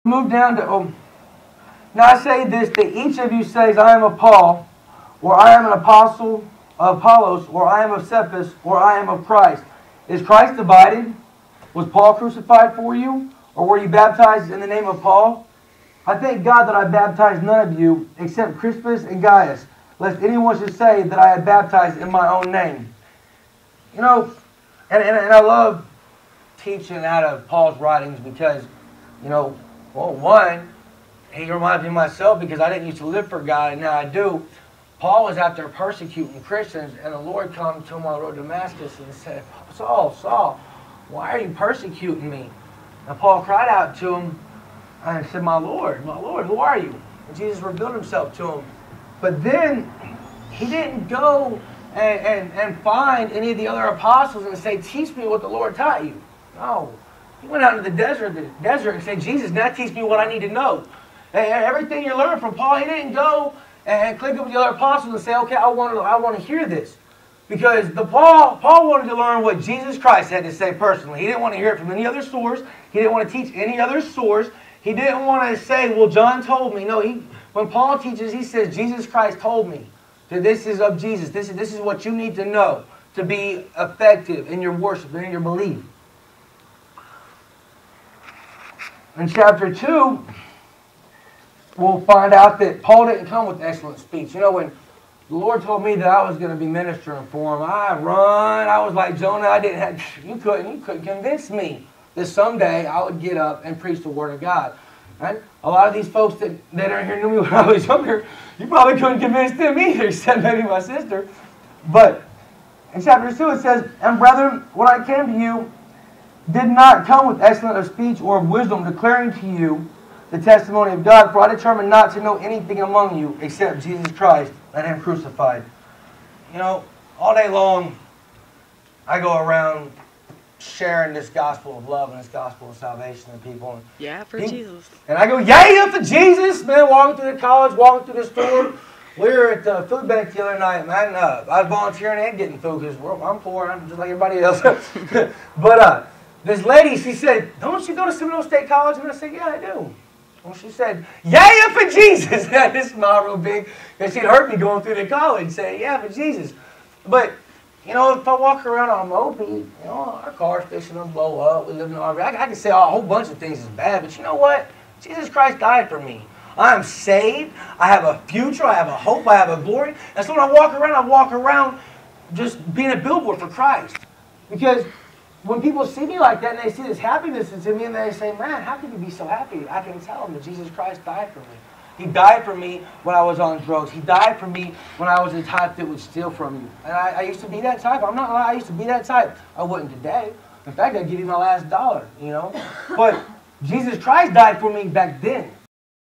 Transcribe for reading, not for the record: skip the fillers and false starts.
Move down to, now I say this, that each of you says, I am of Paul, or I am an apostle of Apollos, or I am of Cephas, or I am of Christ. Is Christ divided? Was Paul crucified for you? Or were you baptized in the name of Paul? I thank God that I baptized none of you, except Crispus and Gaius, lest anyone should say that I had baptized in my own name. You know, and I love teaching out of Paul's writings because, you know, well, one, he reminds me of myself because I didn't used to live for God and now I do. Paul was out there persecuting Christians and the Lord came to him on the road to Damascus and said, Saul, Saul, why are you persecuting me? And Paul cried out to him and said, my Lord, who are you? And Jesus revealed himself to him. But then he didn't go and find any of the other apostles and say, teach me what the Lord taught you. No. He went out into the desert and said, Jesus, now teach me what I need to know. And everything you learned from Paul, he didn't go and click up with the other apostles and say, okay, I want to hear this. Because Paul wanted to learn what Jesus Christ had to say personally. He didn't want to hear it from any other source. He didn't want to teach any other source. He didn't want to say, well, John told me. No, when Paul teaches, he says, Jesus Christ told me that this is of Jesus. This is what you need to know to be effective in your worship and in your belief. In chapter 2, we'll find out that Paul didn't come with excellent speech. You know, when the Lord told me that I was going to be ministering for him, I was like Jonah. You couldn't convince me that someday I would get up and preach the Word of God. Right? A lot of these folks that are here knew me when I was younger. You probably couldn't convince them either, except maybe my sister. But in chapter 2 it says, and brethren, when I came to you, did not come with excellent of speech or of wisdom, declaring to you the testimony of God, for I determined not to know anything among you except Jesus Christ and Him crucified. You know, all day long, I go around sharing this gospel of love and this gospel of salvation to people. Yeah, for Jesus. And I go, yeah, for Jesus, man, walking through the college, walking through the store. We were at the food bank the other night, man. I was volunteering and getting food because I'm poor. I'm just like everybody else. But this lady, she said, don't you go to Seminole State College? And I said, yeah, I do. Well, she said, yeah, for Jesus. And I just smiled real big because she'd heard me going through the college saying, yeah, for Jesus. But, you know, if I walk around on a moped, you know, our car's fixing to blow up. We live in an RV. I can say a whole bunch of things is bad, but you know what? Jesus Christ died for me. I am saved. I have a future. I have a hope. I have a glory. And so when I walk around just being a billboard for Christ. Because when people see me like that and they see this happiness in me and they say, man, how can you be so happy? I can tell them that Jesus Christ died for me. He died for me when I was on drugs. He died for me when I was the type that would steal from you. And I used to be that type. I'm not lying. I used to be that type. I wouldn't today. In fact, I'd give you my last dollar, you know. But Jesus Christ died for me back then.